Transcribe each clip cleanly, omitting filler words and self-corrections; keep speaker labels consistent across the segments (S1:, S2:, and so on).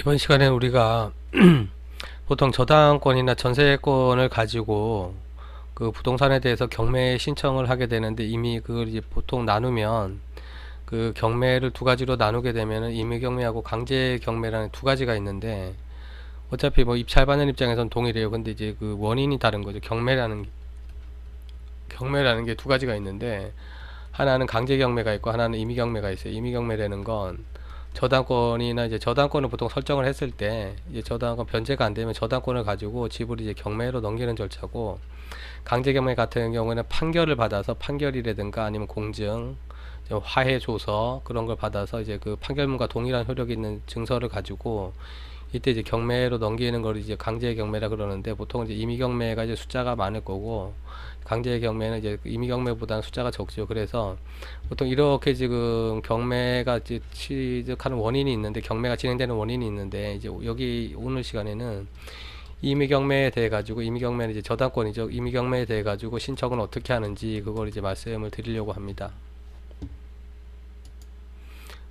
S1: 이번 시간에는 우리가 보통 저당권이나 전세권을 가지고 그 부동산에 대해서 경매 신청을 하게 되는데, 이미 그걸 이제 보통 나누면 그 경매를 두 가지로 나누게 되면은 임의 경매하고 강제 경매라는 두 가지가 있는데, 어차피 뭐 입찰받는 입장에선 동일해요. 근데 이제 그 원인이 다른 거죠. 경매라는 게 두 가지가 있는데, 하나는 강제 경매가 있고 하나는 임의 경매가 있어요. 임의 경매라는 건 저당권이나 이제 저당권을 보통 설정을 했을 때, 이제 저당권 변제가 안 되면 저당권을 가지고 집을 이제 경매로 넘기는 절차고, 강제 경매 같은 경우에는 판결을 받아서 판결이라든가 아니면 공증, 화해 조서 그런 걸 받아서 이제 그 판결문과 동일한 효력이 있는 증서를 가지고 이때 이제 경매로 넘기는 걸 이제 강제 경매라 그러는데, 보통 이제 임의 경매가 이제 숫자가 많을 거고 강제 경매는 이제 임의 경매보다는 숫자가 적죠. 그래서 보통 이렇게 지금 경매가 이제 취득하는 원인이 있는데, 경매가 진행되는 원인이 있는데, 이제 여기 오늘 시간에는 임의 경매에 대해 가지고, 임의 경매는 이제 저당권이죠. 임의 경매에 대해 가지고 신청은 어떻게 하는지 그걸 이제 말씀을 드리려고 합니다.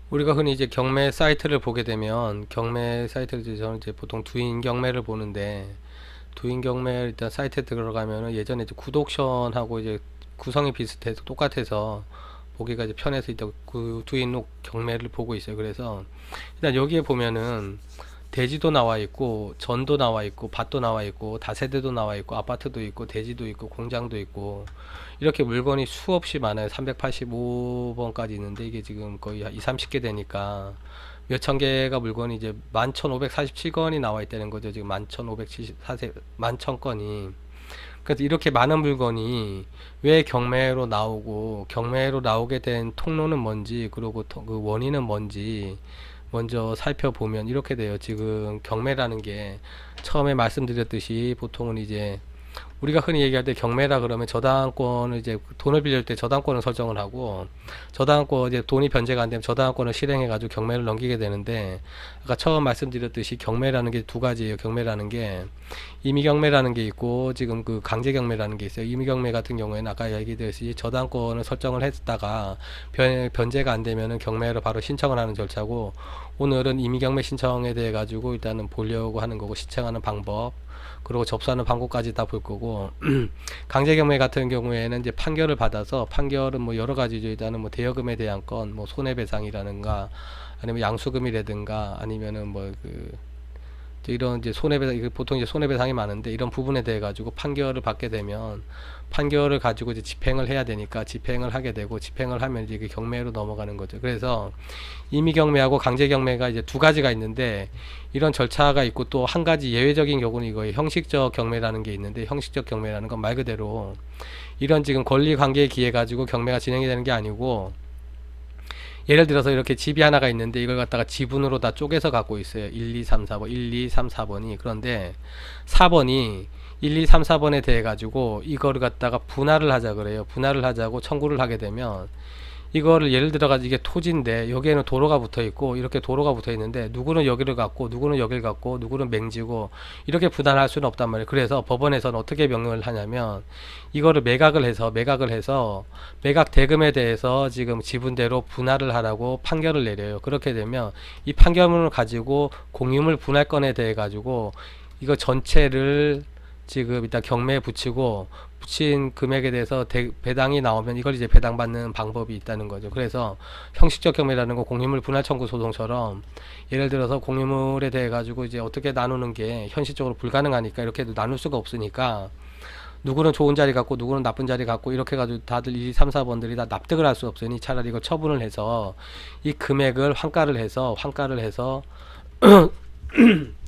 S1: 우리가 흔히 이제 경매 사이트를 보게 되면, 경매 사이트를 이제 저는 이제 보통 두인 경매를 보는데, 두인 경매 일단 사이트에 들어가면은 예전에 이제 굿옥션하고 이제 구성이 비슷해서 똑같아서 보기가 이제 편해서 일단 그 두인 경매를 보고 있어요. 그래서 일단 여기에 보면은 대지도 나와 있고 전도 나와 있고 밭도 나와 있고 다세대도 나와 있고 아파트도 있고 대지도 있고 공장도 있고, 이렇게 물건이 수없이 많아요. 385번까지 있는데, 이게 지금 거의 2, 30개 되니까 몇천 개가 물건이 이제 11,547건이 나와 있다는 거죠. 지금 11,574, 11,000건이. 그래서 이렇게 많은 물건이 왜 경매로 나오고, 경매로 나오게 된 통로는 뭔지, 그리고 그 원인은 뭔지 먼저 살펴보면 이렇게 돼요. 지금 경매라는 게 처음에 말씀드렸듯이 보통은 이제 우리가 흔히 얘기할 때 경매라 그러면 저당권을 이제 돈을 빌릴 때 저당권을 설정을 하고, 저당권 이제 돈이 변제가 안 되면 저당권을 실행해 가지고 경매를 넘기게 되는데, 아까 처음 말씀드렸듯이 경매라는 게 두 가지예요. 경매라는 게 임의 경매라는 게 있고 지금 그 강제 경매라는 게 있어요. 임의 경매 같은 경우에는 아까 얘기드렸듯이 저당권을 설정을 했다가 변제가 안 되면은 경매로 바로 신청을 하는 절차고, 오늘은 임의 경매 신청에 대해 가지고 일단은 보려고 하는 거고, 신청하는 방법 그리고 접수하는 방법까지 다 볼 거고, 강제 경매 같은 경우에는 이제 판결을 받아서, 판결은 뭐 여러 가지죠. 일단은 뭐 대여금에 대한 건, 뭐 손해배상이라든가 아니면 양수금이라든가 아니면은 뭐 그 이런 이제 손해배상, 이거 보통 이제 손해배상이 많은데, 이런 부분에 대해 가지고 판결을 받게 되면 판결을 가지고 이제 집행을 해야 되니까 집행을 하게 되고, 집행을 하면 이제 경매로 넘어가는 거죠. 그래서 임의 경매하고 강제 경매가 이제 두 가지가 있는데, 이런 절차가 있고 또 한 가지 예외적인 경우는 이거예요. 형식적 경매라는 게 있는데, 형식적 경매라는 건 말 그대로 이런 지금 권리 관계에 기해 가지고 경매가 진행이 되는 게 아니고, 예를 들어서 이렇게 집이 하나가 있는데 이걸 갖다가 지분으로 다 쪼개서 갖고 있어요. 1, 2, 3, 4번, 1, 2, 3, 4번이. 그런데 4번이 1, 2, 3, 4번에 대해 가지고 이거를 갖다가 분할을 하자 그래요. 분할을 하자고 청구를 하게 되면, 이거를 예를 들어 가지고 이게 토지인데 여기에는 도로가 붙어 있고 이렇게 도로가 붙어 있는데, 누구는 여기를 갖고 누구는 여기를 갖고 누구는 맹지고 이렇게 분할할 수는 없단 말이에요. 그래서 법원에서는 어떻게 명령을 하냐면, 이거를 매각 대금에 대해서 지금 지분대로 분할을 하라고 판결을 내려요. 그렇게 되면 이 판결문을 가지고 공유물 분할건에 대해 가지고 이거 전체를 지금 일단 경매에 붙이고, 붙인 금액에 대해서 배당이 나오면 이걸 이제 배당받는 방법이 있다는 거죠. 그래서 형식적 경매라는 거 공유물 분할 청구 소송처럼, 예를 들어서 공유물에 대해 가지고 이제 어떻게 나누는 게 현실적으로 불가능하니까, 이렇게도 나눌 수가 없으니까 누구는 좋은 자리 갖고 누구는 나쁜 자리 갖고 이렇게 가지고 다들 1, 2, 3, 4번들이 다 납득을 할 수 없으니, 차라리 이걸 처분을 해서 이 금액을 환가를 해서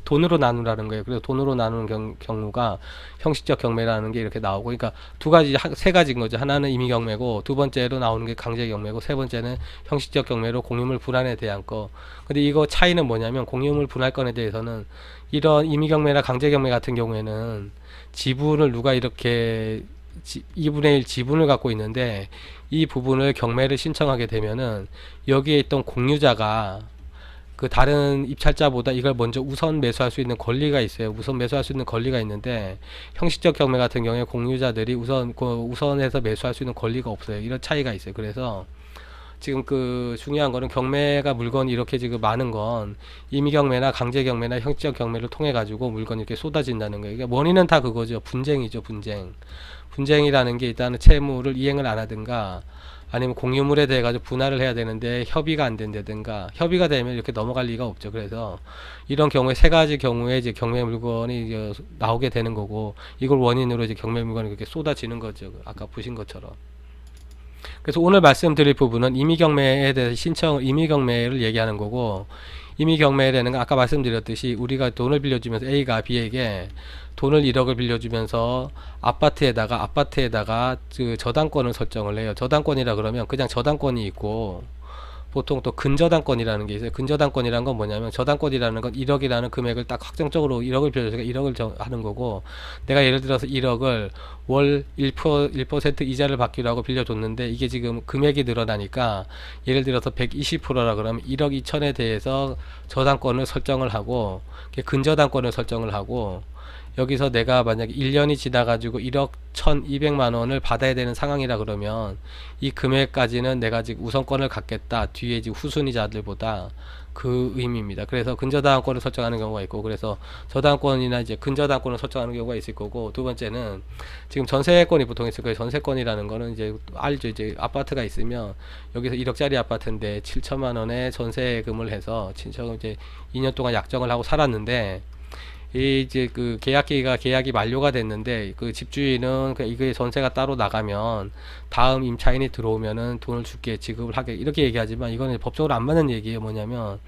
S1: 돈으로 나누라는 거예요. 그래서 돈으로 나누는 경우가 형식적 경매라는 게 이렇게 나오고, 그러니까 두 가지, 세 가지인 거죠. 하나는 임의 경매고, 두 번째로 나오는 게 강제 경매고, 세 번째는 형식적 경매로 공유물 분할에 대한 거. 근데 이거 차이는 뭐냐면, 공유물 분할건에 대해서는 이런 임의 경매나 강제 경매 같은 경우에는 지분을 누가 이렇게 2분의 1 지분을 갖고 있는데, 이 부분을 경매를 신청하게 되면은 여기에 있던 공유자가 그 다른 입찰자보다 이걸 먼저 우선 매수할 수 있는 권리가 있어요. 우선 매수할 수 있는 권리가 있는데, 형식적 경매 같은 경우에 공유자들이 우선해서 매수할 수 있는 권리가 없어요. 이런 차이가 있어요. 그래서 지금 그 중요한 거는 경매가 물건이 이렇게 지금 많은 건 임의경매나 강제경매나 형식적 경매를 통해 가지고 물건이 이렇게 쏟아진다는 거예요. 그러니까 원인은 다 그거죠. 분쟁이죠, 분쟁. 분쟁이라는 게 일단은 채무를 이행을 안 하든가 아니면 공유물에 대해 가지고 분할을 해야 되는데 협의가 안 된다든가. 협의가 되면 이렇게 넘어갈 리가 없죠. 그래서 이런 경우에 세 가지 경우에 이제 경매 물건이 이제 나오게 되는 거고, 이걸 원인으로 이제 경매 물건이 그렇게 쏟아지는 거죠. 아까 보신 것처럼. 그래서 오늘 말씀드릴 부분은 임의경매에 대해서 임의경매를 얘기하는 거고, 임의경매라는 건 아까 말씀드렸듯이 우리가 돈을 빌려주면서 A가 B에게 돈을 1억을 빌려주면서 아파트에다가 그 저당권을 설정을 해요. 저당권이라 그러면 그냥 저당권이 있고, 보통 또 근저당권이라는 게 있어요. 근저당권이라는 건 뭐냐면, 저당권이라는 건 1억이라는 금액을 딱 확정적으로 1억을 빌려주니까 1억을 하는 거고, 내가 예를 들어서 1억을 월 1% 이자를 받기로 하고 빌려줬는데 이게 지금 금액이 늘어나니까 예를 들어서 120%라 그러면 1억 2천에 대해서 저당권을 설정을 하고, 근저당권을 설정을 하고, 여기서 내가 만약에 1년이 지나가지고 1억 1200만 원을 받아야 되는 상황이라 그러면 이 금액까지는 내가 지금 우선권을 갖겠다. 뒤에 지금 후순위자들보다, 그 의미입니다. 그래서 근저당권을 설정하는 경우가 있고, 그래서 저당권이나 이제 근저당권을 설정하는 경우가 있을 거고, 두 번째는 지금 전세권이 보통 있을 거예요. 전세권이라는 거는 이제 알죠. 이제 아파트가 있으면 여기서 1억짜리 아파트인데 7천만 원의 전세금을 해서 친척은 이제 2년 동안 약정을 하고 살았는데, 이제 그 계약이 만료가 됐는데 그 집주인은 이게 전세가 따로 나가면 다음 임차인이 들어오면은 돈을 줄게, 지급을 하게, 이렇게 얘기하지만 이거는 법적으로 안 맞는 얘기예요. 뭐냐면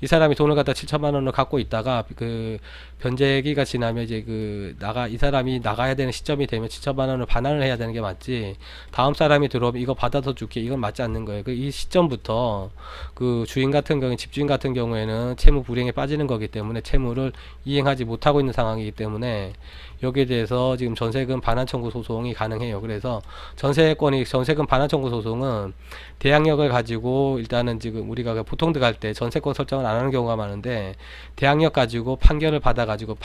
S1: 이 사람이 돈을 갖다 7천만 원을 갖고 있다가 그 변제기가 지나면 이제 이 사람이 나가야 되는 시점이 되면 7천만 원을 반환을 해야 되는 게 맞지, 다음 사람이 들어오면 이거 받아서 줄게, 이건 맞지 않는 거예요. 이 시점부터 그 집주인 같은 경우에는 채무 불이행에 빠지는 거기 때문에 채무를 이행하지 못하고 있는 상황이기 때문에 여기에 대해서 지금 전세금 반환 청구 소송이 가능해요. 그래서 전세금 반환 청구 소송은 대항력을 가지고, 일단은 지금 우리가 보통 들어갈 때 전세권 설정을 안 하는 경우가 많은데, 대항력 가지고 판결을 받아 가지고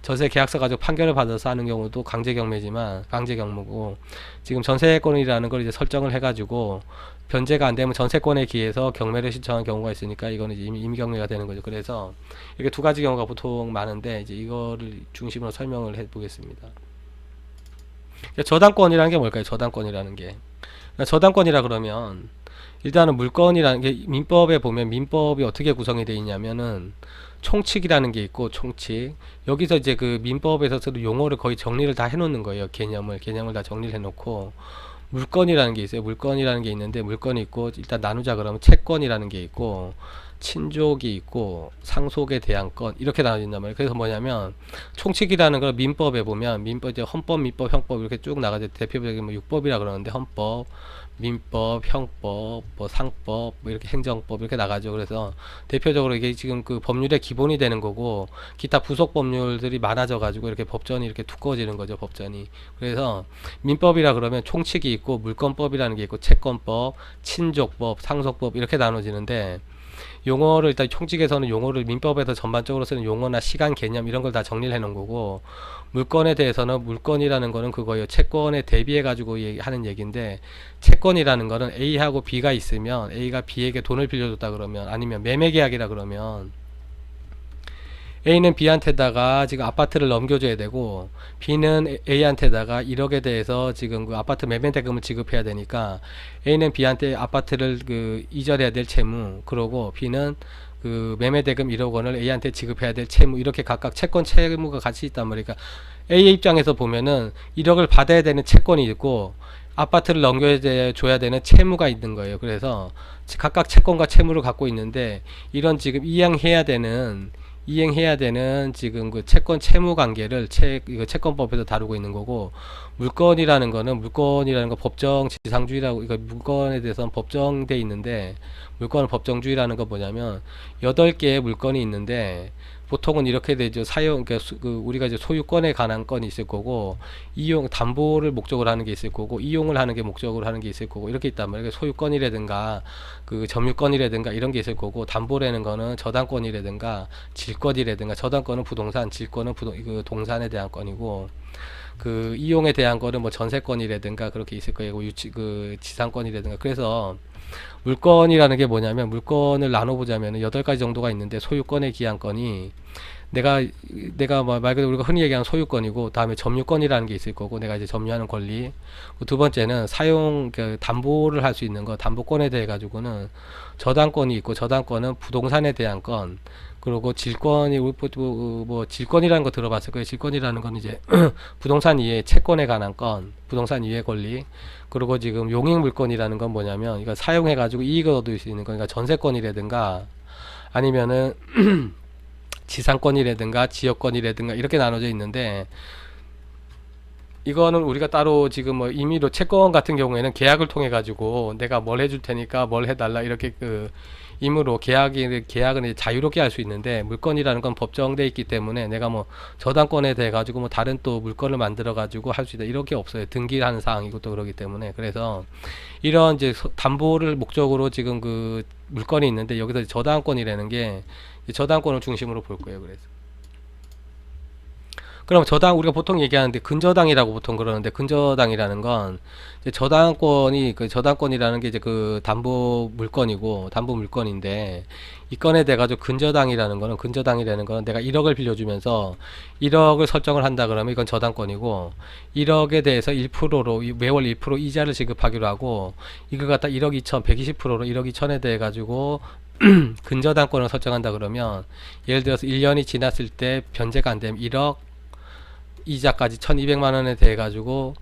S1: 전세 계약서 가지고 판결을 받아서 하는 경우도 강제경매고, 지금 전세권이라는 걸 이제 설정을 해 가지고 변제가 안 되면 전세권에 기해서 경매를 신청한 경우가 있으니까 이거는 이제 임의경매가 되는 거죠. 그래서 이게 두 가지 경우가 보통 많은데, 이제 이거를 중심으로 설명을 해 보겠습니다. 저당권이라는 게 뭘까요? 저당권이라는 게, 저당권이라 그러면 일단은 물건이라는 게, 민법에 보면 민법이 어떻게 구성이 되어 있냐면은 총칙이라는 게 있고, 총칙, 여기서 이제 그 민법에서도 용어를 거의 정리를 다 해놓는 거예요. 개념을 다 정리를 해놓고, 물건이라는 게 있어요. 물건이라는 게 있는데, 물건이 있고, 일단 나누자 그러면 채권이라는 게 있고, 친족이 있고, 상속에 대한 건, 이렇게 나눠진단 말이에요. 그래서 뭐냐면 총칙이라는 걸 민법에 보면, 민법 이제 헌법, 민법, 형법 이렇게 쭉 나가죠. 대표적인 뭐 육법이라 그러는데, 헌법, 민법, 형법, 뭐 상법, 뭐 이렇게 행정법 이렇게 나가죠. 그래서 대표적으로 이게 지금 그 법률의 기본이 되는 거고, 기타 부속 법률들이 많아져 가지고 이렇게 법전이 이렇게 두꺼워지는 거죠. 법전이. 그래서 민법이라 그러면 총칙이 있고, 물권법이라는 게 있고, 채권법, 친족법, 상속법 이렇게 나눠지는데, 용어를 일단 총칙에서는 용어를, 민법에서 전반적으로 쓰는 용어나 시간 개념 이런 걸 다 정리를 해 놓은 거고, 물건에 대해서는, 물건이라는 거는 그거예요. 채권에 대비해 가지고 하는 얘기인데, 채권이라는 거는 A하고 B가 있으면, A가 B에게 돈을 빌려줬다 그러면, 아니면 매매 계약이라 그러면 A는 B한테다가 지금 아파트를 넘겨줘야 되고, B는 A한테다가 1억에 대해서 지금 그 아파트 매매 대금을 지급해야 되니까, A는 B한테 아파트를 이전해야 될 채무, 그러고 B는 그 매매 대금 1억 원을 A한테 지급해야 될 채무, 이렇게 각각 채권 채무가 같이 있단 말이니까, A의 입장에서 보면은 1억을 받아야 되는 채권이 있고, 아파트를 넘겨줘야 되는 채무가 있는 거예요. 그래서 각각 채권과 채무를 갖고 있는데, 이런 지금 이행해야 되는 지금 그 채권 채무 관계를 이거 채권법에서 다루고 있는 거고, 물건이라는 거 법정 지상주의라고, 이거 물건에 대해서는 법정돼 있는데, 물건은 법정주의라는 거 뭐냐면 8개의 물건이 있는데, 보통은 이렇게 되죠. 그러니까 우리가 이제 소유권에 관한 건이 있을 거고, 담보를 목적으로 하는 게 있을 거고, 이용을 하는 게 목적으로 하는 게 있을 거고, 이렇게 있단 말이에요. 소유권이라든가 점유권이라든가 이런 게 있을 거고, 담보라는 거는 저당권이라든가 질권이라든가, 저당권은 부동산, 질권은 동산에 대한 건이고, 그 이용에 대한 거는 뭐 전세권이라든가 그렇게 있을 거예요. 뭐 그 지상권이라든가. 그래서 물건이라는 게 뭐냐면 물건을 나눠보자면 8가지 정도가 있는데 소유권의 기한권이 내가 뭐 말 그대로 우리가 흔히 얘기하는 소유권이고, 다음에 점유권이라는 게 있을 거고, 내가 이제 점유하는 권리. 두 번째는 사용 그 담보를 할 수 있는 거, 담보권에 대해 가지고는 저당권이 있고, 저당권은 부동산에 대한 건. 그리고 질권이 뭐 질권이라는 거 들어봤을 거예요. 질권이라는 건 이제 부동산 이외의 채권에 관한 건, 부동산 이외의 권리. 그리고 지금 용익물권이라는 건 뭐냐면 이거 사용해 가지고 이익을 얻을 수 있는 거니까 전세권이라든가 아니면은 지상권이라든가 지역권이라든가 이렇게 나눠져 있는데, 이거는 우리가 따로 지금 뭐 임의로 채권 같은 경우에는 계약을 통해 가지고 내가 뭘 해줄 테니까 뭘 해달라 이렇게 그 임의로 계약은 이제 자유롭게 할 수 있는데, 물건이라는 건 법정돼 있기 때문에 내가 뭐 저당권에 대해 가지고 뭐 다른 또 물건을 만들어 가지고 할 수 있다 이렇게 없어요. 등기하는 사항이고 또 그러기 때문에. 그래서 이런 이제 담보를 목적으로 지금 그 물건이 있는데, 여기서 저당권이라는 게 저당권을 중심으로 볼 거예요. 그래서 그럼 저당, 우리가 보통 얘기하는데 근저당이라고 보통 그러는데, 근저당이라는 건 이제 저당권이 그 저당권이라는 게 이제 그 담보 물건이고 담보 물건인데, 이 건에 대해 가지고 근저당이라는 거는 내가 1억을 빌려주면서 1억을 설정을 한다 그러면 이건 저당권이고, 1억에 대해서 1%로 매월 1% 이자를 지급하기로 하고, 이거 갖다 1억 2천 120%로 1억 2천에 대해 가지고 근저당권을 설정한다 그러면, 예를 들어서 1년이 지났을 때 변제가 안 되면 1억 이자까지 1200만 원에 대해 가지고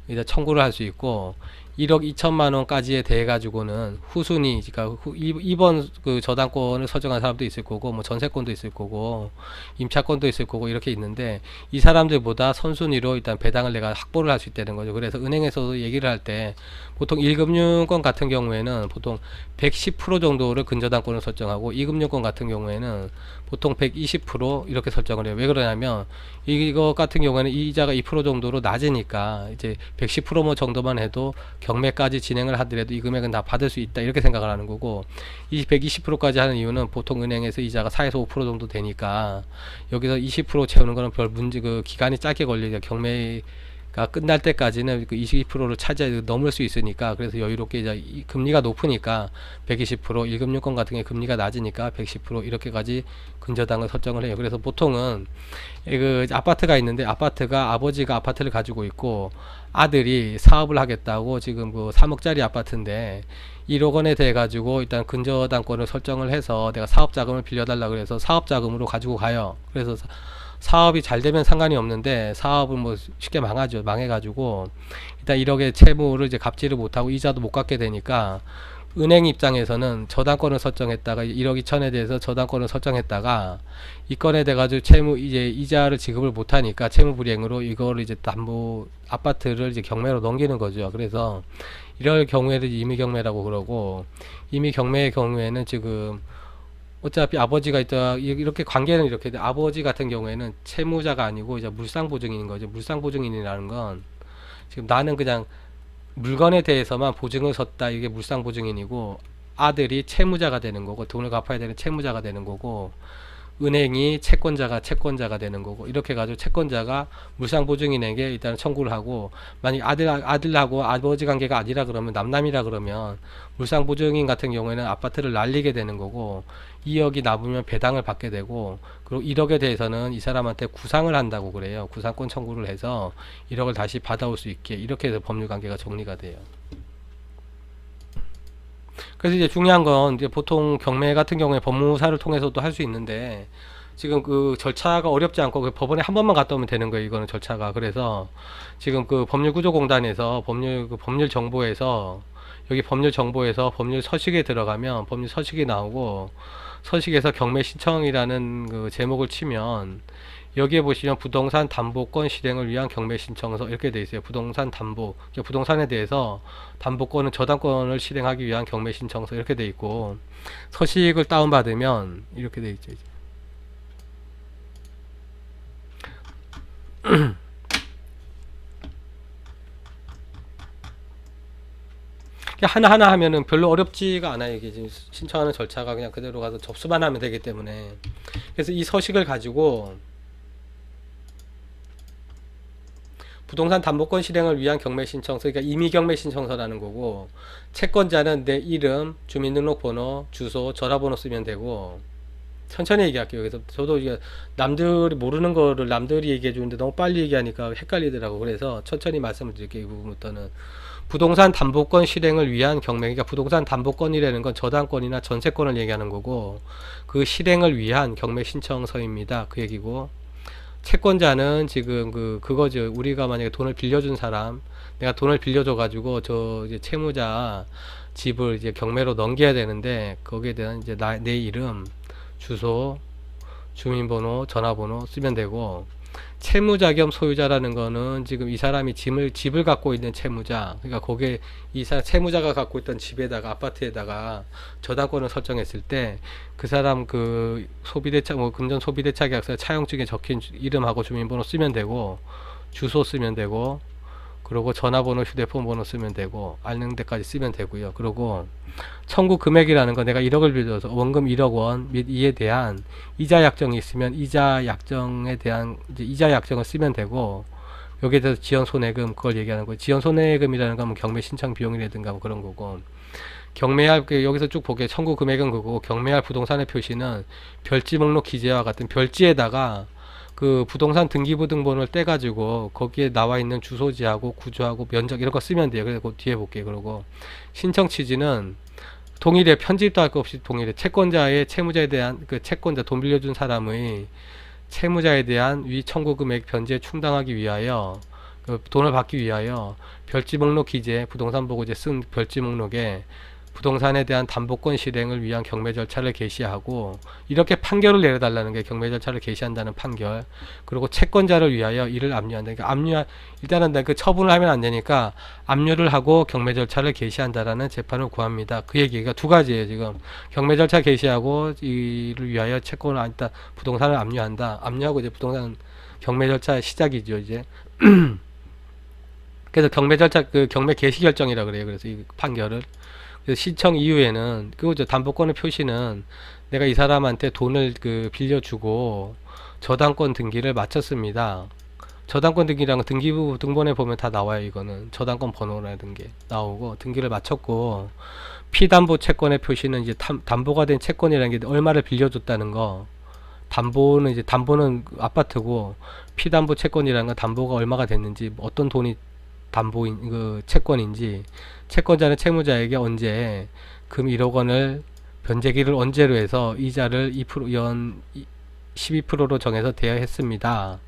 S1: 이제 청구를 할 수 있고, 1억 2천만 원까지에 대해 가지고는 후순위, 그러니까 이번 그 저당권을 설정한 사람도 있을 거고, 뭐 전세권도 있을 거고, 임차권도 있을 거고, 이렇게 있는데, 이 사람들보다 선순위로 일단 배당을 내가 확보를 할 수 있다는 거죠. 그래서 은행에서도 얘기를 할 때 보통 1금융권 같은 경우에는 보통 110% 정도를 근저당권을 설정하고, 2금융권 같은 경우에는 보통 120% 이렇게 설정을 해요. 왜 그러냐면 이거 같은 경우에는 이자가 2% 정도로 낮으니까 이제 110% 정도만 해도 경매까지 진행을 하더라도 이 금액은 다 받을 수 있다 이렇게 생각을 하는 거고, 이 120%까지 하는 이유는 보통 은행에서 이자가 4에서 5% 정도 되니까 여기서 20% 채우는 거는 별 문제, 그 기간이 짧게 걸리니까 경매가 끝날 때까지는 그 20%를 넘을 수 있으니까, 그래서 여유롭게 이제 금리가 높으니까 120%, 1금융권 같은 게 금리가 낮으니까 110% 이렇게까지 근저당을 설정을 해요. 그래서 보통은 그 아파트가 있는데, 아버지가 아파트를 가지고 있고 아들이 사업을 하겠다고 지금 그 3억짜리 아파트인데 1억 원에 대해 가지고 일단 근저당권을 설정을 해서 내가 사업 자금을 빌려달라 그래서 사업 자금으로 가지고 가요. 그래서 사업이 잘 되면 상관이 없는데, 사업은 뭐 쉽게 망해가지고 일단 1억의 채무를 이제 갚지를 못하고 이자도 못 갚게 되니까, 은행 입장에서는 저당권을 설정했다가 1억 2천에 대해서 저당권을 설정했다가 이 건에 대해 가지고 이제 이자를 지급을 못하니까 채무 불이행으로 이거를 이제 담보 아파트를 이제 경매로 넘기는 거죠. 그래서 이럴 경우에는 임의 경매라고 그러고, 임의 경매의 경우에는 지금 어차피 아버지가 있다 이렇게 관계는 이렇게 돼. 아버지 같은 경우에는 채무자가 아니고 이제 물상보증인인 거죠. 물상보증인이라는 건 지금 나는 그냥 물건에 대해서만 보증을 섰다, 이게 물상보증인이고, 아들이 채무자가 되는 거고 돈을 갚아야 되는 채무자가 되는 거고, 은행이 채권자가 되는 거고, 이렇게 해가지고 채권자가 물상보증인에게 일단 청구를 하고, 만약 아들하고 아버지 관계가 아니라 그러면 남남이라 그러면 물상보증인 같은 경우에는 아파트를 날리게 되는 거고, 2억이 남으면 배당을 받게 되고, 그리고 1억에 대해서는 이 사람한테 구상을 한다고 그래요. 구상권 청구를 해서 1억을 다시 받아올 수 있게, 이렇게 해서 법률 관계가 정리가 돼요. 그래서 이제 중요한 건 이제 보통 경매 같은 경우에 법무사를 통해서도 할 수 있는데, 지금 그 절차가 어렵지 않고 그 법원에 한 번만 갔다 오면 되는 거예요. 이거는 절차가. 그래서 지금 그 법률구조공단에서 법률 정보에서, 여기 법률 정보에서 법률 서식에 들어가면 법률 서식이 나오고, 서식에서 경매 신청이라는 그 제목을 치면 여기에 보시면 부동산 담보권 실행을 위한 경매 신청서 이렇게 돼 있어요. 부동산 담보, 부동산에 대해서 담보권은 저당권을 실행하기 위한 경매 신청서 이렇게 돼 있고, 서식을 다운받으면 이렇게 돼 있죠. 하나하나 하면은 별로 어렵지가 않아요. 이게 지금 신청하는 절차가 그냥 그대로 가서 접수만 하면 되기 때문에. 그래서 이 서식을 가지고 부동산 담보권 실행을 위한 경매 신청서, 그러니까 임의 경매 신청서라는 거고, 채권자는 내 이름, 주민등록번호, 주소, 전화번호 쓰면 되고. 천천히 얘기할게요. 그래서 저도 이게 남들이 모르는 거를 남들이 얘기해 주는데 너무 빨리 얘기하니까 헷갈리더라고. 그래서 천천히 말씀을 드릴게요. 이 부분부터는 부동산 담보권 실행을 위한 경매, 그러니까 부동산 담보권이라는 건 저당권이나 전세권을 얘기하는 거고, 그 실행을 위한 경매 신청서입니다. 그 얘기고, 채권자는 지금 그거죠. 우리가 만약에 돈을 빌려준 사람, 내가 돈을 빌려줘 가지고 저 이제 채무자 집을 이제 경매로 넘겨야 되는데, 거기에 대한 이제 내 이름, 주소, 주민번호, 전화번호 쓰면 되고, 채무자 겸 소유자라는 거는 지금 이 사람이 집을 갖고 있는 채무자, 그러니까 거기에 채무자가 갖고 있던 집에다가, 아파트에다가 저당권을 설정했을 때 그 사람 그 소비대차, 뭐 금전 소비대차 계약서 차용증에 적힌 이름하고 주민번호 쓰면 되고, 주소 쓰면 되고, 그리고 전화번호, 휴대폰 번호 쓰면 되고, 알는데까지 쓰면 되고요. 그리고 청구 금액이라는 거, 내가 1억을 빌려서 원금 1억 원 및 이에 대한 이자 약정이 있으면 이자 약정에 대한 이제 이자 약정을 쓰면 되고, 여기에 대해서 지연 손해금, 그걸 얘기하는 거예요. 지연 손해금이라는 건 뭐 경매 신청 비용이라든가 뭐 그런 거고, 경매할 여기서 쭉 보게 청구 금액은 그거고, 경매할 부동산의 표시는 별지 목록 기재와 같은 별지에다가 그 부동산 등기부등본을 떼가지고 거기에 나와 있는 주소지하고 구조하고 면적 이런 거 쓰면 돼요. 그래서 그 뒤에 볼게요. 그러고 신청 취지는 동일해, 편집도 할 거 없이 동일해. 채권자의 채무자에 대한 그 채권자 돈 빌려준 사람의 채무자에 대한 위 청구 금액 변제 충당하기 위하여, 그 돈을 받기 위하여 별지 목록 기재, 부동산 보고 이제 쓴 별지 목록에 부동산에 대한 담보권 실행을 위한 경매 절차를 개시하고, 이렇게 판결을 내려달라는 게 경매 절차를 개시한다는 판결. 그리고 채권자를 위하여 이를 압류한다. 그러니까 일단은 그 처분을 하면 안 되니까 압류를 하고 경매 절차를 개시한다라는 재판을 구합니다. 그 얘기가 두 가지예요. 지금 경매 절차 개시하고 이를 위하여 채권을 일단 부동산을 압류한다. 압류하고 이제 부동산 경매 절차 시작이죠. 이제 그래서 경매 절차 그 경매 개시 결정이라 그래요. 그래서 이 판결을, 신청 이후에는 그거죠. 담보권의 표시는 내가 이 사람한테 돈을 빌려주고 저당권 등기를 마쳤습니다. 저당권 등기라는 거 등기부 등본에 보면 다 나와요. 이거는 저당권 번호라는 게 나오고, 등기를 마쳤고, 피담보 채권의 표시는 이제 담보가 된 채권이라는 게 얼마를 빌려줬다는 거. 담보는 아파트고, 피담보 채권이라는 건 담보가 얼마가 됐는지, 어떤 돈이 담보인 채권인지, 채권자는 채무자에게 언제 금 1억 원을 변제기를 언제로 해서 이자를 2% 연 12%로 정해서 대여했습니다.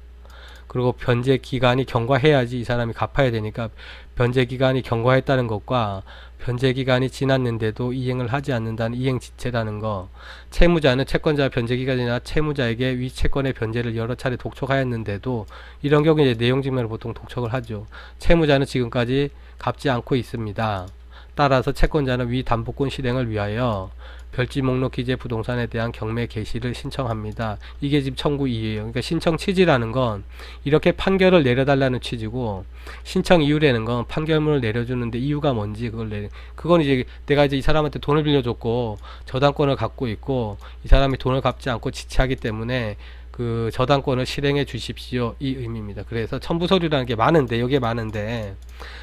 S1: 그리고 변제 기간이 경과해야지 이 사람이 갚아야 되니까, 변제 기간이 경과했다는 것과 변제 기간이 지났는데도 이행을 하지 않는다는 이행 지체라는 거. 채무자는 채권자 변제 기간이나 채무자에게 위 채권의 변제를 여러 차례 독촉하였는데도, 이런 경우에 내용 증명을 보통 독촉을 하죠. 채무자는 지금까지 갚지 않고 있습니다. 따라서 채권자는 위 담보권 실행을 위하여 별지 목록 기재 부동산에 대한 경매 개시를 신청합니다. 이게 지금 청구 2예요. 그러니까 신청 취지라는 건 이렇게 판결을 내려달라는 취지고, 신청 이유라는 건 판결문을 내려주는데 이유가 뭔지 그건 이제 내가 이제 이 사람한테 돈을 빌려줬고 저당권을 갖고 있고, 이 사람이 돈을 갚지 않고 지체하기 때문에 그 저당권을 실행해 주십시오, 이 의미입니다. 그래서 첨부 서류라는 게 많은데, 여기에 많은데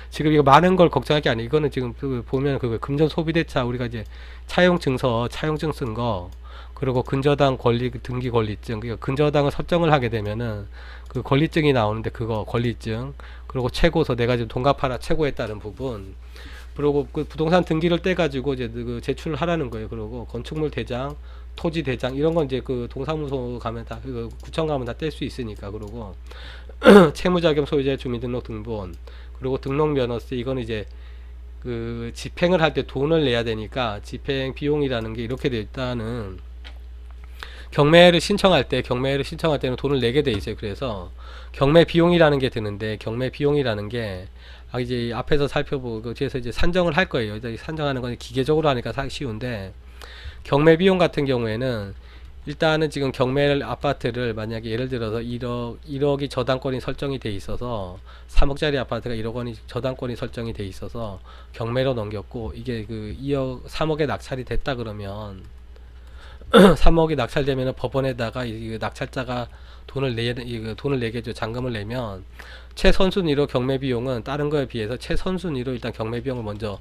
S1: 지금 이거 많은 걸 걱정할 게 아니에요. 이거는 지금 보면 금전 소비대차, 우리가 이제 차용증 쓴 거, 그리고 근저당 권리 등기 권리증, 그러니까 근저당을 설정을 하게 되면은 그 권리증이 나오는데, 그거 권리증, 그리고 최고서, 내가 지금 돈 갚아라 최고했다는 부분, 그리고 그 부동산 등기를 떼 가지고 이제 그 제출을 하라는 거예요. 그리고 건축물 대장, 토지 대장 이런 건 이제 그 동사무소 가면 다, 그 구청 가면 다 뗄 수 있으니까. 그리고 채무자 겸 소유자의 주민등록 등본, 그리고 등록 면허세, 이거는 이제 그 집행을 할 때 돈을 내야 되니까 집행 비용이라는 게 이렇게 되어 있다는, 경매를 신청할 때는 돈을 내게 돼 있어요. 그래서 경매 비용이라는 게 드는데, 경매 비용이라는 게 이제 앞에서 살펴보고 그래서 이제 산정을 할 거예요. 산정하는 건 기계적으로 하니까 쉬운데, 경매 비용 같은 경우에는 일단은 지금 경매를 아파트를 만약에 예를 들어서 1억이 저당권이 설정이 돼 있어서, 3억짜리 아파트가 1억 원이 저당권이 설정이 돼 있어서 경매로 넘겼고, 이게 그 3억에 낙찰이 됐다 그러면 3억이 낙찰되면 법원에다가 이 낙찰자가 돈을 내게죠. 잔금을 내면 최선순위로 경매 비용은 다른 거에 비해서 최선순위로 일단 경매 비용을 먼저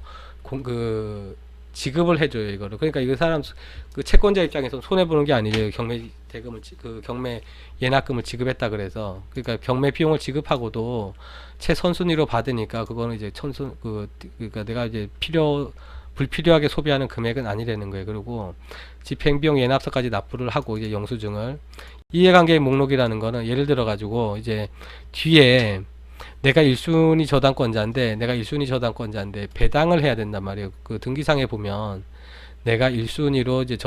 S1: 지급을 해줘요. 이거를. 그러니까 이 사람 그 채권자 입장에서 손해 보는 게 아니에요. 경매 대금을 경매 예납금을 지급했다 그래서 그러니까 경매 비용을 지급하고도 최선순위로 받으니까 그거는 이제 그러니까 내가 이제 불필요하게 소비하는 금액은 아니라는 거예요. 그리고 집행비용 예납서까지 납부를 하고 이제 영수증을 이해관계의 목록이라는 거는 예를 들어 가지고 이제 뒤에 내가 1순위 저당권자인데 배당을 해야 된단 말이에요. 그 등기상에 보면 내가 1순위로 이제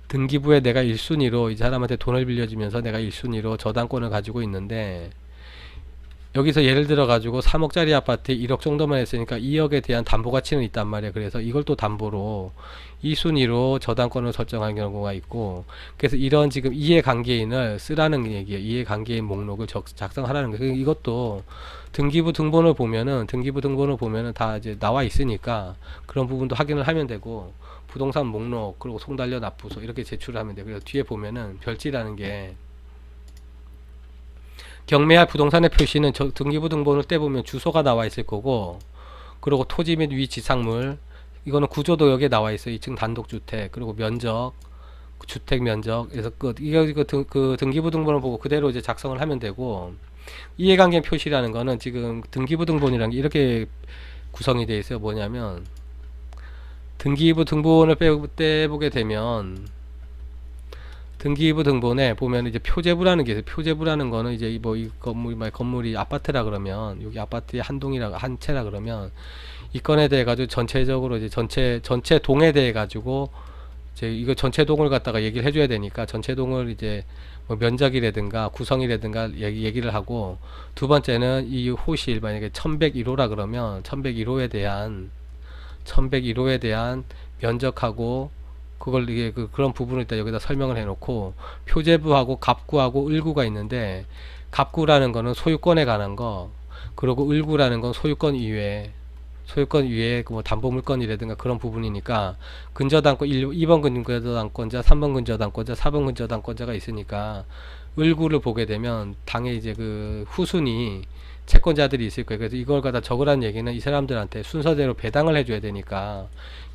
S1: 등기부에 내가 1순위로 이 사람한테 돈을 빌려주면서 내가 1순위로 저당권을 가지고 있는데 여기서 예를 들어 가지고 3억짜리 아파트에 1억 정도만 했으니까 2억에 대한 담보 가치는 있단 말이에요. 그래서 이걸 또 담보로 2순위로 저당권을 설정한 경우가 있고, 그래서 이런 지금 이해관계인을 쓰라는 얘기예요. 이해관계인 목록을 작성하라는 거예요. 이것도 등기부 등본을 보면은 다 이제 나와 있으니까 그런 부분도 확인을 하면 되고, 부동산 목록 그리고 송달료 납부서 이렇게 제출을 하면 돼요. 그래서 뒤에 보면은 별지라는 게 경매할 부동산의 표시는 등기부 등본을 떼보면 주소가 나와 있을 거고, 그리고 토지 및 위치상물, 이거는 구조도 여기에 나와 있어요. 2층 단독주택, 그리고 면적, 주택 면적. 그래서 그 등기부 등본을 보고 그대로 이제 작성을 하면 되고, 이해관계 표시라는 거는 지금 등기부 등본이라는 게 이렇게 구성이 되어 있어요. 뭐냐면 등기부 등본을 떼보게 되면 등기부 등본에 보면 이제 표제부라는 게 있어요. 표제부라는 거는 이제 뭐 이 건물이 아파트라 그러면 여기 아파트의 한 채라 그러면 이 건에 대해 가지고 전체적으로 이제 전체 동에 대해 가지고 이제 이거 전체 동을 갖다가 얘기를 해줘야 되니까 전체 동을 이제 뭐 면적이라든가 구성이라든가 얘기를 하고, 두 번째는 이 호실 만약에 1101호라 그러면 1101호에 대한 면적하고 그걸 이게 그런 부분을 일단 여기다 설명을 해놓고, 표제부하고 갑구하고 을구가 있는데, 갑구라는 거는 소유권에 관한 거, 그리고 을구라는 건 소유권 이외에 뭐 담보물건이라든가 그런 부분이니까, 근저당권 2번 근저당권자, 3번 근저당권자, 4번 근저당권자가 있으니까 을구를 보게 되면 당에 이제 그 후순위 채권자들이 있을 거예요. 그래서 이걸 갖다 적으라는 얘기는 이 사람들한테 순서대로 배당을 해줘야 되니까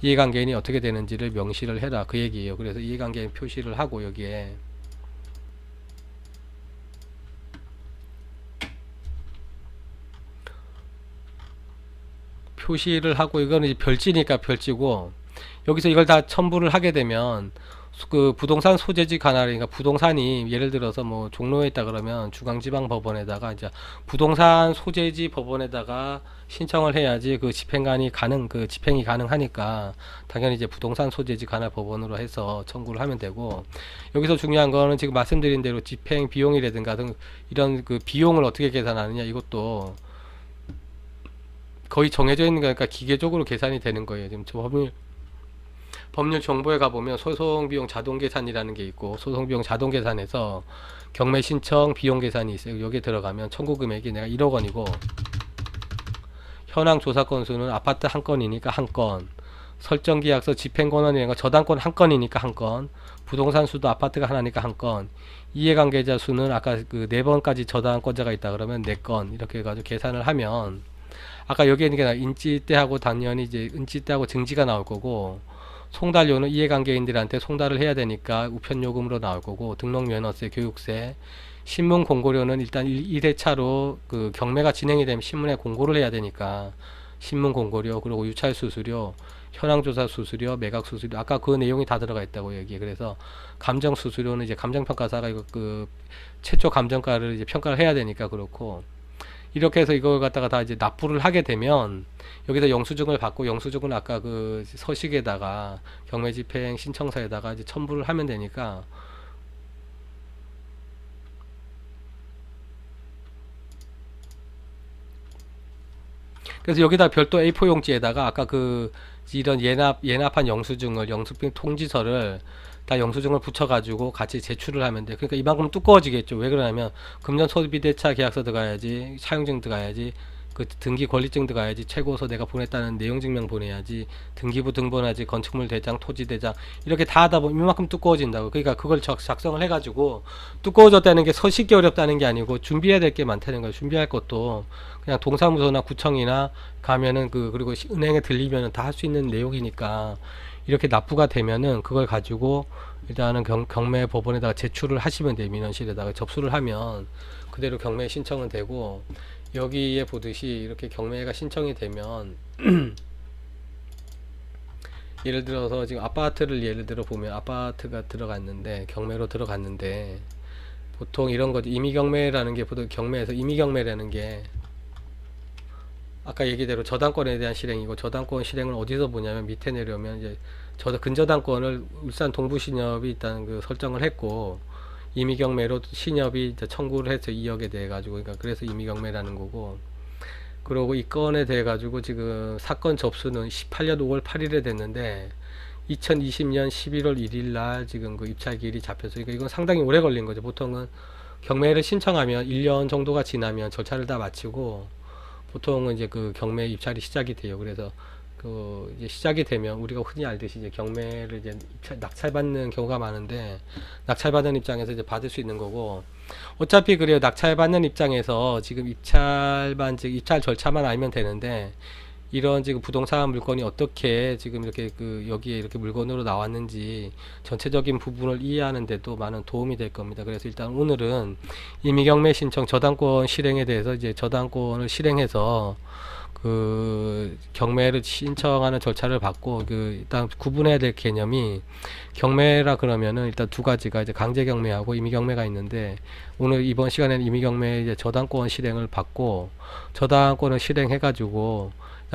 S1: 이해관계인이 어떻게 되는지를 명시를 해라, 그 얘기예요. 그래서 이해관계인 표시를 하고 여기에 표시를 하고, 이거는 이제 별지니까 별지고, 여기서 이걸 다 첨부를 하게 되면 그 부동산 소재지 관할이니까, 부동산이 예를 들어서 뭐 종로에 있다 그러면 중앙지방법원에다가 이제 부동산 소재지 법원에다가 신청을 해야지 그 집행이 가능하니까 당연히 이제 부동산 소재지 관할 법원으로 해서 청구를 하면 되고, 여기서 중요한 거는 지금 말씀드린 대로 집행 비용이라든가 등 이런 그 비용을 어떻게 계산하느냐, 이것도 거의 정해져 있는 거니까 기계적으로 계산이 되는 거예요. 지금 법률 정보에 가보면 소송비용 자동계산이라는 게 있고, 소송비용 자동계산에서 경매 신청 비용 계산이 있어요. 여기에 들어가면 청구 금액이 내가 1억 원이고, 현황 조사 건수는 아파트 한 건이니까 한 건, 설정계약서 집행권원이니까 저당권 한 건이니까 한 건, 부동산 수도 아파트가 하나니까 한 건, 이해관계자 수는 아까 그 4번까지 저당권자가 있다 그러면 4건, 이렇게 해가지고 계산을 하면, 아까 여기에 있는 게 인지대하고 당연히 이제 인지대하고 증지가 나올 거고, 송달료는 이해관계인들한테 송달을 해야 되니까 우편요금으로 나올 거고, 등록면허세, 교육세, 신문 공고료는 일단 1회차로 그 경매가 진행이 되면 신문에 공고를 해야 되니까 신문 공고료, 그리고 유찰 수수료, 현황조사 수수료, 매각 수수료, 아까 그 내용이 다 들어가 있다고 얘기해. 그래서 감정 수수료는 이제 감정평가사가 이거 그 최초 감정가를 이제 평가를 해야 되니까 그렇고, 이렇게 해서 이걸 갖다가 다 이제 납부를 하게 되면 여기다 영수증을 받고, 영수증은 아까 그 서식에다가 경매집행 신청서에다가 이제 첨부를 하면 되니까, 그래서 여기다 별도 A4 용지에다가 아까 그 이런 예납한 영수증 통지서를 다 영수증을 붙여가지고 같이 제출을 하면 돼. 그러니까 이만큼 두꺼워지겠죠. 왜 그러냐면 금전 소비대차 계약서 들어가야지, 사용증 들어가야지, 그 등기 권리증 들어가야지, 최고서 내가 보냈다는 내용 증명 보내야지, 등기부 등본하지, 건축물 대장, 토지 대장, 이렇게 다 하다 보면 이만큼 두꺼워진다고. 그러니까 그걸 작성을 해가지고, 두꺼워졌다는 게 서식이 어렵다는 게 아니고 준비해야 될 게 많다는 거예요. 준비할 것도 그냥 동사무소나 구청이나 가면은 그리고 은행에 들리면은 다 할 수 있는 내용이니까, 이렇게 납부가 되면은 그걸 가지고 일단은 경매 법원에다가 제출을 하시면 돼요. 민원실에다가 접수를 하면 그대로 경매 신청은 되고, 여기에 보듯이 이렇게 경매가 신청이 되면 예를 들어서 지금 아파트를 예를 들어 보면, 아파트가 들어갔는데 경매로 들어갔는데, 보통 이런 거지. 임의경매라는 게, 보통 경매에서 임의경매라는 게 아까 얘기대로 저당권에 대한 실행이고, 저당권 실행을 어디서 보냐면 밑에 내려오면 이제 근저당권을 울산 동부신협이 일단 설정을 했고, 임의경매로 신협이 이제 청구를 해서 2억에 대해 가지고, 그러니까 그래서 임의경매라는 거고. 그리고 이 건에 대해 가지고 지금 사건 접수는 18년 5월 8일에 됐는데 2020년 11월 1일 날 지금 그 입찰 기일이 잡혀서, 그러니까 이건 상당히 오래 걸린 거죠. 보통은 경매를 신청하면 1년 정도가 지나면 절차를 다 마치고 보통은 이제 그 경매 입찰이 시작이 돼요. 그래서 그 이제 시작이 되면 우리가 흔히 알듯이 이제 경매를 이제 낙찰받는 경우가 많은데, 낙찰받는 입장에서 이제 받을 수 있는 거고, 어차피 그래요. 낙찰받는 입장에서 지금 입찰만, 즉 입찰 절차만 알면 되는데, 이런 지금 부동산 물건이 어떻게 지금 이렇게 여기에 이렇게 물건으로 나왔는지 전체적인 부분을 이해하는 데도 많은 도움이 될 겁니다. 그래서 일단 오늘은 임의경매 신청 저당권 실행에 대해서, 이제 저당권을 실행해서 경매를 신청하는 절차를 받고, 일단 구분해야 될 개념이, 경매라 그러면은 일단 두 가지가 이제 강제 경매하고 임의 경매가 있는데, 오늘 이번 시간에는 임의 경매 이제 저당권 실행을 받고, 저당권을 실행해 가지고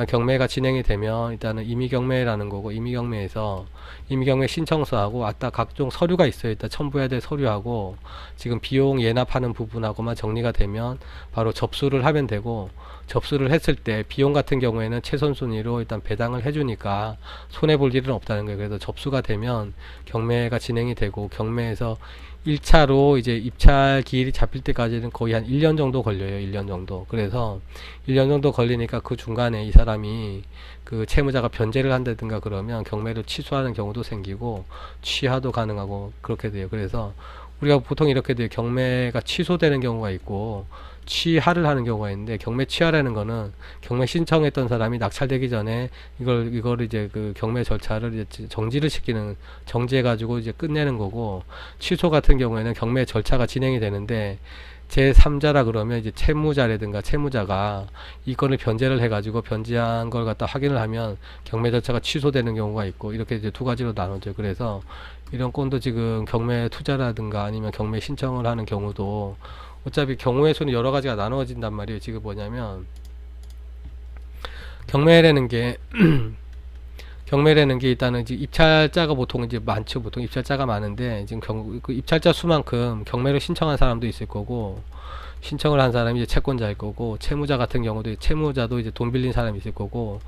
S1: 경매가 진행이 되면 일단은 임의 경매라는 거고, 임의 경매에서 임의 경매 신청서하고 아까 각종 서류가 있어요. 일단 첨부해야 될 서류하고 지금 비용 예납하는 부분하고만 정리가 되면 바로 접수를 하면 되고, 접수를 했을 때 비용 같은 경우에는 최선 순위로 일단 배당을 해주니까 손해 볼 일은 없다는 거예요. 그래서 접수가 되면 경매가 진행이 되고, 경매에서 1차로 이제 입찰 기일이 잡힐 때까지는 거의 한 1년 정도 걸려요. 1년 정도. 그래서 1년 정도 걸리니까 그 중간에 이 사람이 그 채무자가 변제를 한다든가 그러면 경매를 취소하는 경우도 생기고 취하도 가능하고 그렇게 돼요. 그래서 우리가 보통 이렇게 돼요. 경매가 취소되는 경우가 있고 취하를 하는 경우가 있는데, 경매 취하라는 거는 경매 신청했던 사람이 낙찰되기 전에 이걸 이제 그 경매 절차를 이제 정지를 시키는, 정지해 가지고 이제 끝내는 거고, 취소 같은 경우에는 경매 절차가 진행이 되는데 제3자라 그러면 이제 채무자라든가 채무자가 이 건을 변제를 해 가지고 변제한 걸 갖다 확인을 하면 경매 절차가 취소되는 경우가 있고, 이렇게 이제 두 가지로 나눠져요. 그래서 이런 건도 지금 경매 투자라든가 아니면 경매 신청을 하는 경우도 어차피 경우의 수는 여러 가지가 나누어진단 말이에요. 지금 뭐냐면 경매라는 게 경매라는 게 일단은 이제 입찰자가 보통 이제 많죠. 보통 입찰자가 많은데 지금 그 입찰자 수만큼 경매를 신청한 사람도 있을 거고, 신청을 한 사람이 이제 채권자일 거고, 채무자 같은 경우도 채무자도 이제 돈 빌린 사람이 있을 거고,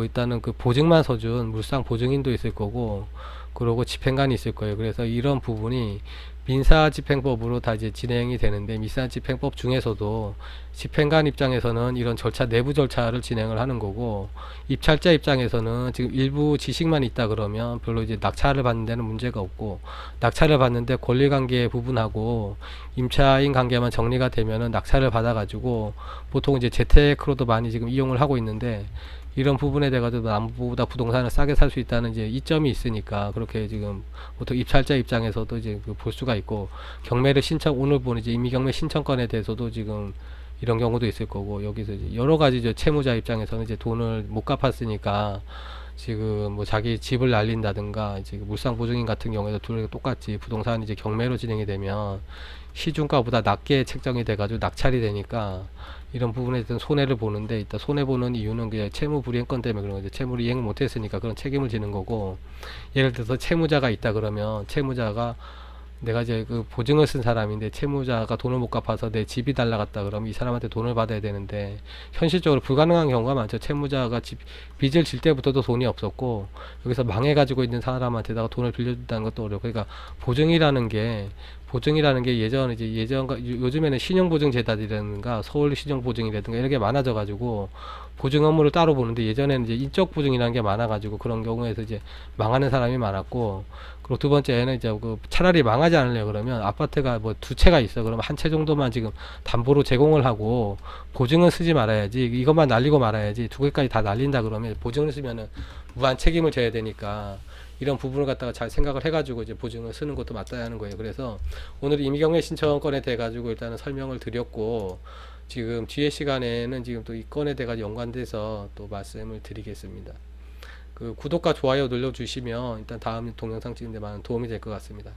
S1: 일단은 그 보증만 서준 물상 보증인도 있을 거고, 그러고 집행관이 있을 거예요. 그래서 이런 부분이 민사집행법으로 다 이제 진행이 되는데, 민사집행법 중에서도 집행관 입장에서는 이런 절차, 내부 절차를 진행을 하는 거고, 입찰자 입장에서는 지금 일부 지식만 있다 그러면 별로 이제 낙찰을 받는 데는 문제가 없고, 낙찰을 받는데 권리관계 부분하고 임차인 관계만 정리가 되면은 낙찰을 받아가지고 보통 이제 재테크로도 많이 지금 이용을 하고 있는데, 이런 부분에 대해 가지고 남보다 부동산을 싸게 살 수 있다는 이제 이점이 있으니까 그렇게 지금 보통 입찰자 입장에서도 이제 볼 수가 있고, 경매를 신청, 오늘 보는 이제 임의경매 신청권에 대해서도 지금 이런 경우도 있을 거고, 여기서 이제 여러 가지 이제 채무자 입장에서는 이제 돈을 못 갚았으니까 지금 뭐 자기 집을 날린다든가, 이제 물상 보증인 같은 경우에도 둘 똑같이 부동산 이제 경매로 진행이 되면 시중가보다 낮게 책정이 돼가지고 낙찰이 되니까 이런 부분에 대한 손해를 보는데, 일단 손해 보는 이유는 그냥 채무 불이행권 때문에 그런 거죠. 채무를 이행 못했으니까 그런 책임을 지는 거고, 예를 들어서 채무자가 있다 그러면 채무자가 내가 이제 그 보증을 쓴 사람인데 채무자가 돈을 못 갚아서 내 집이 날라갔다 그러면 이 사람한테 돈을 받아야 되는데 현실적으로 불가능한 경우가 많죠. 채무자가 빚을 질 때부터도 돈이 없었고 여기서 망해가지고 있는 사람한테다가 돈을 빌려준다는 것도 어려워. 그러니까 보증이라는 게 예전 이제 예전과 요즘에는 신용보증재단이라든가 서울신용보증이라든가 이런 게 많아져가지고 보증 업무를 따로 보는데 예전에는 이제 인적 보증이라는 게 많아가지고 그런 경우에서 이제 망하는 사람이 많았고, 그리고 두 번째는 이제 그 차라리 망하지 않으려 그러면 아파트가 뭐 두 채가 있어 그러면 한 채 정도만 지금 담보로 제공을 하고 보증은 쓰지 말아야지, 이것만 날리고 말아야지. 두 개까지 다 날린다 그러면 보증을 쓰면은 무한 책임을 져야 되니까 이런 부분을 갖다가 잘 생각을 해가지고 이제 보증을 쓰는 것도 맞다야 하는 거예요. 그래서 오늘 임의경매 신청건에 대해 가지고 일단은 설명을 드렸고, 지금 뒤에 시간에는 지금 또 이 건에 대해 가지고 연관돼서 또 말씀을 드리겠습니다. 그 구독과 좋아요 눌러주시면 일단 다음 동영상 찍는 데 많은 도움이 될 것 같습니다.